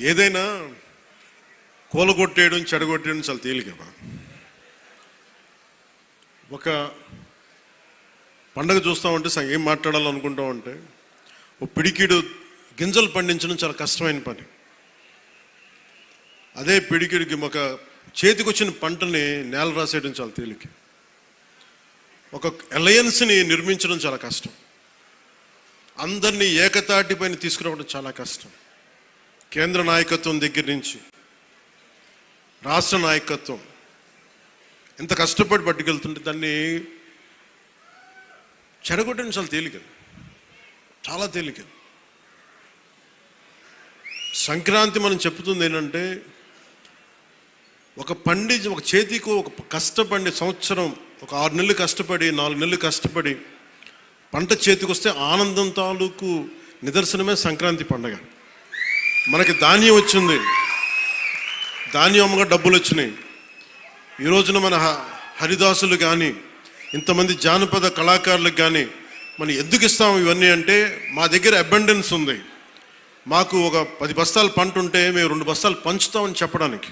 ఏదైనా కూలగొట్టేయడం చెడగొట్టేయడం చాలా తేలిక. ఒక పండగ చూస్తామంటే ఏం మాట్లాడాలనుకుంటామంటే ఓ పిడికిడు గింజలు పండించడం చాలా కష్టమైన పని. అదే పిడికిడికి ఒక చేతికి వచ్చిన పంటని నేల రాసేయడం చాలా తేలిక. ఒక అలయన్స్ని నిర్మించడం చాలా కష్టం. అందరినీ ఏకతాటి పైన తీసుకురావడం చాలా కష్టం. కేంద్ర నాయకత్వం దగ్గర నుంచి రాష్ట్ర నాయకత్వం ఎంత కష్టపడి పట్టుకెళ్తుంటే దాన్ని చెడగొట్టడం చాలా తేలిక, చాలా తేలిక. సంక్రాంతి మనం చెప్తుంది ఏంటంటే ఒక చేతికి ఒక కష్టపడి సంవత్సరం ఒక 6 నెలలు కష్టపడి 4 నెలలు కష్టపడి పంట చేతికి వస్తే ఆనందం తాలూకు నిదర్శనమే సంక్రాంతి పండగ. మనకి ధాన్యం వచ్చింది, ధాన్యం అమ్మగా డబ్బులు వచ్చినాయి. ఈ రోజున మన హరిదాసులు కానీ ఇంతమంది జానపద కళాకారులకు కానీ మనం ఎందుకు ఇస్తాం ఇవన్నీ అంటే మా దగ్గర అబండెన్స్ ఉంది. మాకు ఒక 10 బస్తాలు పంట ఉంటే మేము 2 బస్తాలు పంచుతామని చెప్పడానికి.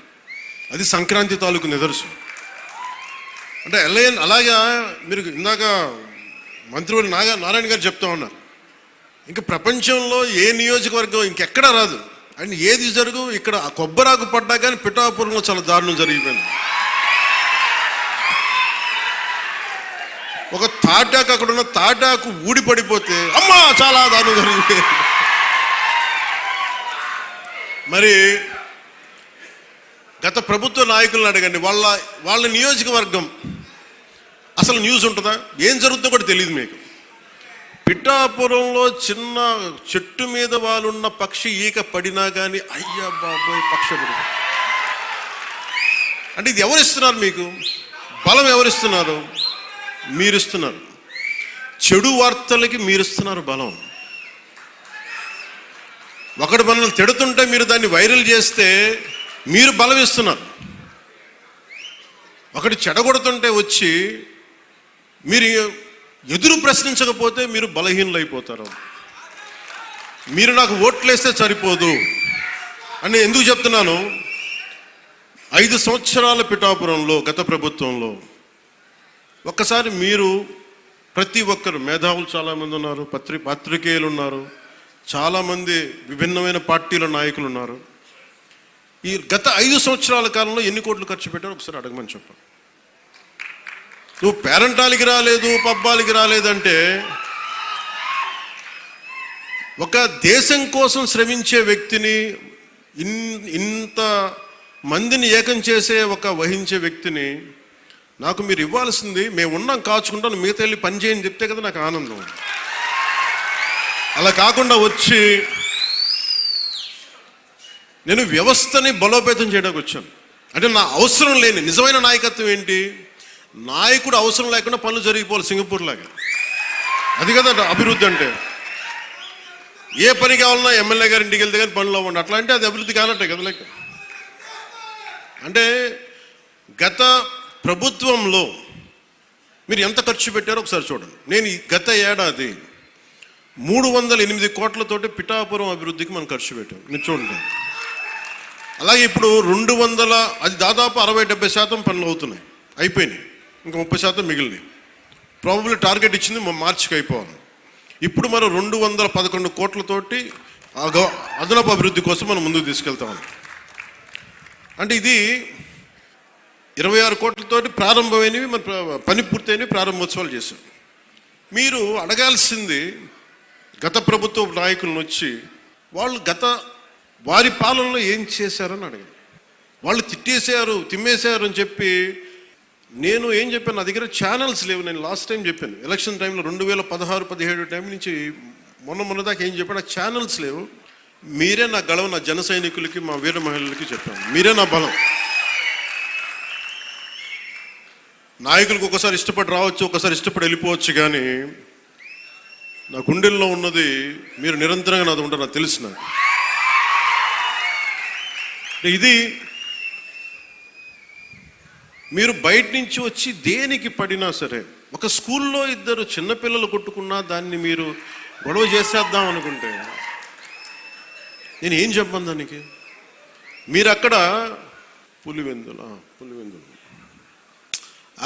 అది సంక్రాంతి తాలూకు నిదర్శనం. అంటే అలాగా మీరు ఇందాక మంత్రివర్యులు నారాయణ గారు చెప్తా ఉన్నారు, ఇంకా ప్రపంచంలో ఏ నియోజకవర్గం ఇంకెక్కడా రాదు అండ్ ఏది జరుగు ఇక్కడ కొబ్బరాకు పడ్డా కానీ పిఠాపురంలో చాలా దారుణం జరిగిపోయింది. ఒక తాటాకు అక్కడ ఉన్న తాటాకు ఊడిపడిపోతే అమ్మా చాలా దారుణం జరిగిపోయింది. మరి గత ప్రభుత్వ నాయకులను అడగండి, వాళ్ళ నియోజకవర్గం అసలు న్యూస్ ఉంటుందా, ఏం జరుగుతుందో కూడా తెలియదు మీకు. పిఠాపురంలో చిన్న చెట్టు మీద వాళ్ళున్న పక్షి ఈక పడినా కానీ అయ్యా బాబోయ్ పక్షి పడి. అంటే ఇది ఎవరిస్తున్నారు మీకు బలం? ఎవరిస్తున్నారు? మీరిస్తున్నారు. చెడు వార్తలకి మీరిస్తున్నారు బలం. ఒకటి మనల్ని తిడుతుంటే మీరు దాన్ని వైరల్ చేస్తే మీరు బలం ఇస్తున్నారు. ఒకటి చెడగొడుతుంటే వచ్చి మీరు ఎదురు ప్రశ్నించకపోతే మీరు బలహీనలు అయిపోతారు. మీరు నాకు ఓట్లేస్తే సరిపోదు అని ఎందుకు చెప్తున్నాను? 5 సంవత్సరాల పిఠాపురంలో గత ప్రభుత్వంలో ఒక్కసారి మీరు ప్రతి ఒక్కరు మేధావులు చాలామంది ఉన్నారు, పత్రికేయులు ఉన్నారు, చాలామంది విభిన్నమైన పార్టీల నాయకులు ఉన్నారు. ఈ గత 5 సంవత్సరాల కాలంలో ఎన్ని కోట్లు ఖర్చు పెట్టారో ఒకసారి అడగమని చెప్పాను. నువ్వు పేరంటాలకి రాలేదు, పబ్బాలకి రాలేదంటే ఒక దేశం కోసం శ్రమించే వ్యక్తిని, ఇంత మందిని ఏకం చేసే వహించే వ్యక్తిని నాకు మీరు ఇవ్వాల్సింది మేము ఉన్నాం కాచుకుంటాను మిగతా వెళ్ళి పని చేయని చెప్తే కదా నాకు ఆనందం. అలా కాకుండా వచ్చి నేను వ్యవస్థని బలోపేతం చేయడానికి వచ్చాను. అంటే నా అవసరం లేని నిజమైన నాయకత్వం ఏంటి? నాయకుడు అవసరం లేకుండా పనులు జరిగిపోవాలి సింగపూర్ లాగా. అది కదా అభివృద్ధి అంటే. ఏ పని కావాలన్నా ఎమ్మెల్యే గారి ఇంటికి వెళ్తే కానీ పనులు అవ్వండి, అట్లా అంటే అది అభివృద్ధి కానట్టే కదా లెక్క. అంటే గత ప్రభుత్వంలో మీరు ఎంత ఖర్చు పెట్టారో ఒకసారి చూడండి. నేను గత ఏడాది 308 కోట్లతోటి పిఠాపురం అభివృద్ధికి మనం ఖర్చు పెట్టాం, మీరు చూడండి. అలాగే ఇప్పుడు 200, అది దాదాపు 60-70% పనులు అవుతున్నాయి, అయిపోయినాయి, ఇంకా 30% మిగిలినాయి. ప్రాబబ్లీ టార్గెట్ ఇచ్చింది మార్చికి అయిపోవాలి. ఇప్పుడు మనం 211 కోట్లతోటి అదనపు అభివృద్ధి కోసం మనం ముందుకు తీసుకెళ్తాం. అంటే ఇది 26 కోట్లతోటి ప్రారంభమైనవి, మన పని పూర్తయినవి, ప్రారంభోత్సవాలు చేశాం. మీరు అడగాల్సింది గత ప్రభుత్వ నాయకులను వచ్చి వాళ్ళు వారి పాలనలో ఏం చేశారని అడగాలి. వాళ్ళు తిట్టేశారు, తిమ్మేశారు అని చెప్పి నేను ఏం చెప్పాను, నా దగ్గర ఛానల్స్ లేవు. నేను లాస్ట్ టైం చెప్పాను ఎలక్షన్ టైంలో 2016-17 టైం నుంచి మొన్న దాకా ఏం చెప్పాను, నాకు ఛానల్స్ లేవు. మీరే నా గళం, నా జన సైనికులకి, మా వీర మహిళలకి చెప్పాను, మీరే నా బలం. నాయకులకు ఒకసారి ఇష్టపడి రావచ్చు, ఒకసారి ఇష్టపడి వెళ్ళిపోవచ్చు, కానీ నా గుండెల్లో ఉన్నది మీరు నిరంతరంగా నాది ఉంటారు, నాకు తెలుసు. నాకు ఇది మీరు బయట నుంచి వచ్చి దేనికి పడినా సరే, ఒక స్కూల్లో 2 చిన్నపిల్లలు కొట్టుకున్నా దాన్ని మీరు గొడవ చేసేద్దాం అనుకుంటే నేను ఏం చెప్పను దానికి? మీరు అక్కడ పులివెందులు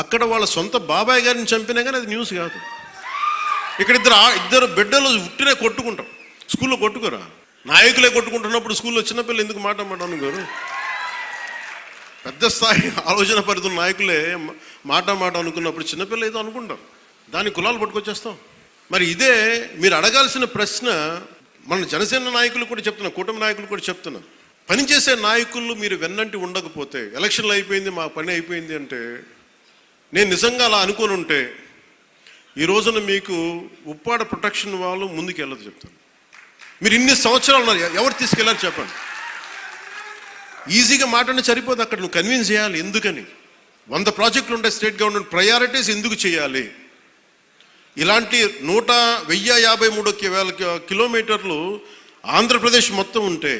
అక్కడ వాళ్ళ సొంత బాబాయ్ గారిని చంపినా కానీ అది న్యూస్ కాదు. ఇక్కడ ఇద్దరు బిడ్డలు ఉట్టినే కొట్టుకుంటాం, స్కూల్లో కొట్టుకోరా. నాయకులే కొట్టుకుంటున్నప్పుడు స్కూల్లో చిన్నపిల్లలు ఎందుకు మాట అనుకోరు? పెద్ద స్థాయి ఆలోచన పరిధుల నాయకులే మాట అనుకున్నప్పుడు చిన్నపిల్ల ఏదో అనుకుంటాం, దాని కులాలు పట్టుకొచ్చేస్తాం. మరి ఇదే మీరు అడగాల్సిన ప్రశ్న. మన జనసేన నాయకులు కూడా చెప్తున్నా, కూటమి నాయకులు కూడా చెప్తున్నా, పనిచేసే నాయకులు మీరు వెన్నంటి ఉండకపోతే, ఎలక్షన్లు అయిపోయింది మా పని అయిపోయింది అంటే, నేను నిజంగా అలా అనుకొని ఉంటే ఈ రోజున మీకు ఉప్పాడ ప్రొటెక్షన్ వాళ్ళు ముందుకు వెళ్ళదు చెప్తాను. మీరు ఇన్ని సంవత్సరాలు ఉన్నారు, ఎవరు తీసుకెళ్ళారు చెప్పండి? ఈజీగా మాట్లాడి సరిపోదు, అక్కడ నువ్వు కన్విన్స్ చేయాలి. ఎందుకని 100 ప్రాజెక్టులు ఉంటాయి స్టేట్ గవర్నమెంట్, ప్రయారిటీస్ ఎందుకు చేయాలి? ఇలాంటి 1,053 కిలోమీటర్లు ఆంధ్రప్రదేశ్ మొత్తం ఉంటే,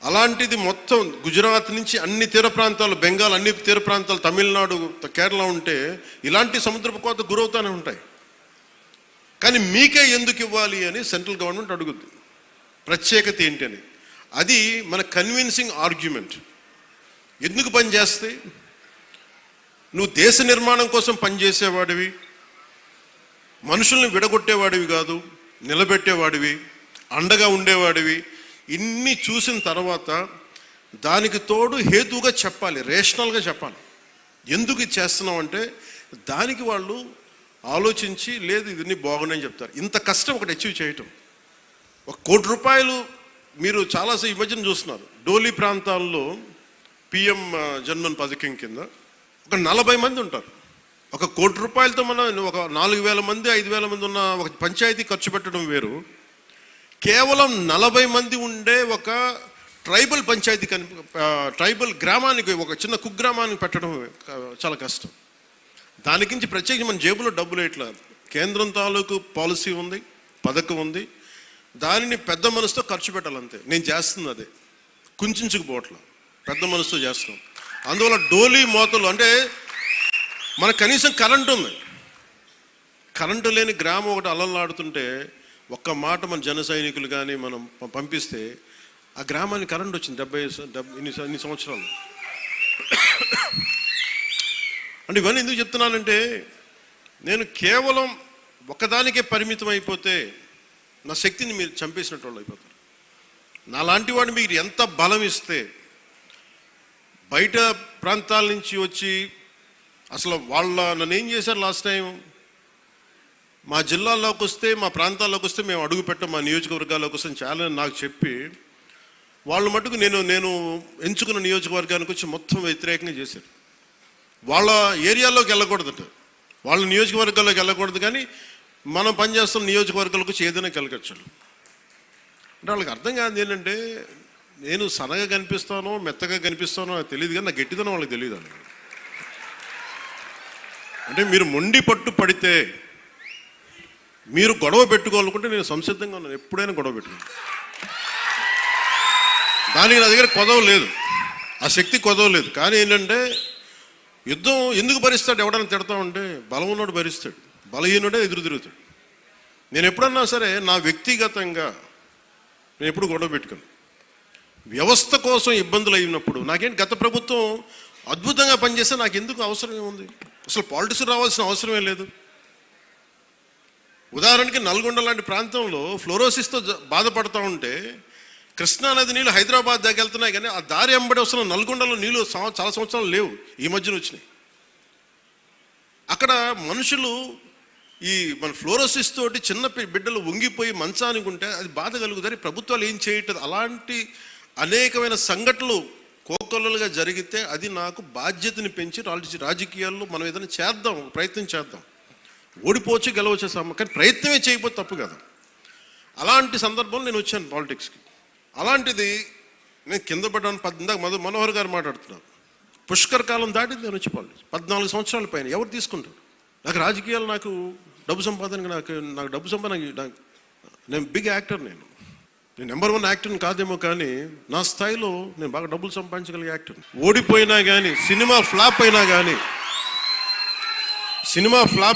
అలాంటిది మొత్తం గుజరాత్ నుంచి అన్ని తీర ప్రాంతాలు, బెంగాల్ అన్ని తీర ప్రాంతాలు, తమిళనాడు, కేరళ ఉంటే ఇలాంటి సముద్రపు కోత గురవుతూనే ఉంటాయి. కానీ మీకే ఎందుకు ఇవ్వాలి అని సెంట్రల్ గవర్నమెంట్ అడుగుద్ది. ప్రత్యేకత ఏంటి అని. అది మన కన్విన్సింగ్ ఆర్గ్యుమెంట్. ఎందుకు పనిచేస్తే? నువ్వు దేశ నిర్మాణం కోసం పనిచేసేవాడివి, మనుషుల్ని విడగొట్టేవాడివి కాదు, నిలబెట్టేవాడివి, అండగా ఉండేవాడివి. ఇన్ని చూసిన తర్వాత దానికి తోడు హేతువుగా చెప్పాలి, రేషనల్గా చెప్పాలి. ఎందుకు ఇది చేస్తున్నావు అంటే దానికి వాళ్ళు ఆలోచించి, లేదు ఇవన్నీ బాగున్నాయని చెప్తారు. ఇంత కష్టం ఒకటి అచీవ్ చేయటం. 1 కోటి రూపాయలు మీరు చాలాసేపు ఈ మధ్యన చూస్తున్నారు. డోలీ ప్రాంతాల్లో పిఎం జన్మన్ పథకం కింద ఒక 40 మంది ఉంటారు. 1 కోటి రూపాయలతో మనం ఒక 4,000 మంది 5,000 మంది ఉన్న ఒక పంచాయతీ ఖర్చు పెట్టడం వేరు. కేవలం 40 మంది ఉండే ఒక ట్రైబల్ పంచాయతీ ట్రైబల్ గ్రామానికి, ఒక చిన్న కుగ్రామానికి పెట్టడం చాలా కష్టం. దానికించి ప్రత్యేకించి మన జేబులో డబ్బులు ఇట్లా కేంద్రం తాలూకు పాలసీ ఉంది, పథకం ఉంది, దానిని పెద్ద మనసుతో ఖర్చు పెట్టాలంతే. నేను చేస్తుంది అదే, కుంచుకుపోవట్లా, పెద్ద మనసుతో చేస్తున్నాం. అందువల్ల డోలీ మోతలు అంటే మనకు కనీసం కరెంటు ఉంది. కరెంటు లేని గ్రామం ఒకటి అలలాడుతుంటే ఒక్క మాట మన జన సైనికులు కానీ మనం పంపిస్తే ఆ గ్రామానికి కరెంట్ వచ్చింది 70 ఇన్ని సంవత్సరాలు. అంటే ఇవన్నీ ఎందుకు చెప్తున్నానంటే, నేను కేవలం ఒకదానికే పరిమితం అయిపోతే నా శక్తిని మీరు చంపేసినట్టు వాళ్ళు అయిపోతారు. నాలాంటి వాడు మీకు ఎంత బలం ఇస్తే, బయట ప్రాంతాల నుంచి వచ్చి అసలు నన్ను ఏం చేశారు లాస్ట్ టైం, మా జిల్లాల్లోకి వస్తే, మా ప్రాంతాల్లోకి వస్తే మేము అడుగు పెట్టాం, మా నియోజకవర్గాల్లోకి వస్తే చాలా నాకు చెప్పి వాళ్ళు మటుకు నేను ఎంచుకున్న నియోజకవర్గానికి వచ్చి మొత్తం వ్యతిరేకంగా చేశారు. వాళ్ళ ఏరియాలోకి వెళ్ళకూడదట, వాళ్ళ నియోజకవర్గాల్లోకి వెళ్ళకూడదు, కానీ మనం పనిచేస్తున్న నియోజకవర్గాలకు వచ్చి ఏదైనా కలగచ్చు. అంటే వాళ్ళకి అర్థం కాదు ఏంటంటే, నేను సన్నగా కనిపిస్తానో మెత్తగా కనిపిస్తానో నాకు తెలియదు, కానీ నా గట్టిదనం వాళ్ళకి తెలియదు. అంటే మీరు మొండి పట్టు పడితే, మీరు గొడవ పెట్టుకోవాలనుకుంటే నేను సంసిద్ధంగా ఉన్నాను, ఎప్పుడైనా గొడవ పెట్టుకున్నాను. దానికి నా దగ్గర కొదవ లేదు, ఆ శక్తి కొదవ లేదు. కానీ ఏంటంటే యుద్ధం ఎందుకు భరిస్తాడు? ఎవడన్నా తిడతా ఉంటే బలం ఉన్నోడు భరిస్తాడు, బలహీనుడే ఎదురు తిరుగుతాడు. నేను ఎప్పుడన్నా సరే నా వ్యక్తిగతంగా నేను ఎప్పుడు గొడవ పెట్టుకోను. వ్యవస్థ కోసం ఇబ్బందులు అయినప్పుడు నాకేంటి, గత ప్రభుత్వం అద్భుతంగా పనిచేస్తే నాకు ఎందుకు అవసరం ఏముంది? అసలు పాలిటిక్స్ రావాల్సిన అవసరమే లేదు. ఉదాహరణకి నల్గొండ లాంటి ప్రాంతంలో ఫ్లోరోసిస్తో బాధపడుతూ ఉంటే కృష్ణానది నీళ్ళు హైదరాబాద్ దాకా వెళ్తున్నాయి, కానీ ఆ దారి వెంబడి వస్తున్న నల్గొండలో నీళ్ళు చాలా సంవత్సరాలు లేవు, ఈ మధ్యన వచ్చినాయి. అక్కడ మనుషులు ఈ మన ఫ్లోరోసిస్ తోటి చిన్న బిడ్డలు వంగిపోయి మంచానికి ఉంటే అది బాధ కలుగుతుంది. ప్రభుత్వాలు ఏం చేయట్లేదు. అలాంటి అనేకమైన సంఘటనలు కోకొల్లలుగా జరిగితే అది నాకు బాధ్యతని పెంచి రాజకీయాల్లో మనం ఏదైనా చేద్దాం, ప్రయత్నం చేద్దాం. ఓడిపోవచ్చు గెలవచ్చు, కానీ ప్రయత్నమే చేయకపోతే తప్పు కదా. అలాంటి సందర్భంలో నేను వచ్చాను పాలిటిక్స్కి. అలాంటిది నేను కింద పడ్డాను. ఇందాక మనోహర్ గారు మాట్లాడుతున్నారు, పుష్కర కాలం దాటింది నేను వచ్చి పాలిటిక్స్ 14 సంవత్సరాల పైన. ఎవరు తీసుకుంటారు? నాకు రాజకీయాలు, నాకు డబ్బు సంపాదనకి, నాకు డబ్బు సంపాదన, నేను బిగ్ యాక్టర్, నేను నెంబర్ 1 యాక్టర్ని కాదేమో, కానీ నా స్థాయిలో నేను బాగా డబ్బులు సంపాదించగలిగే యాక్టర్. ఓడిపోయినా కానీ, సినిమా ఫ్లాప్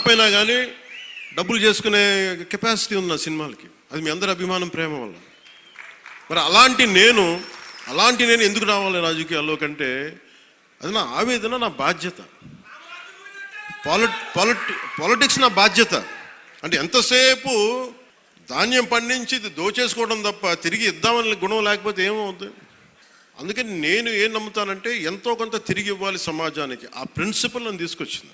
అయినా కానీ డబ్బులు చేసుకునే కెపాసిటీ ఉంది నా సినిమాలకి. అది మీ అందరి అభిమానం, ప్రేమ వల్ల. మరి అలాంటి నేను అలాంటి నేను ఎందుకు రావాలి రాజకీయాల్లో కంటే అది నా ఆవేదన, నా బాధ్యత. పాలిటిక్స్ నా బాధ్యత. అంటే ఎంతసేపు ధాన్యం పండించి ఇది దోచేసుకోవడం తప్ప తిరిగి ఇద్దామని గుణం లేకపోతే ఏమవుతుంది? అందుకని నేను ఏం నమ్ముతానంటే ఎంతో కొంత తిరిగి ఇవ్వాలి సమాజానికి. ఆ ప్రిన్సిపల్ నన్ను తీసుకొచ్చింది.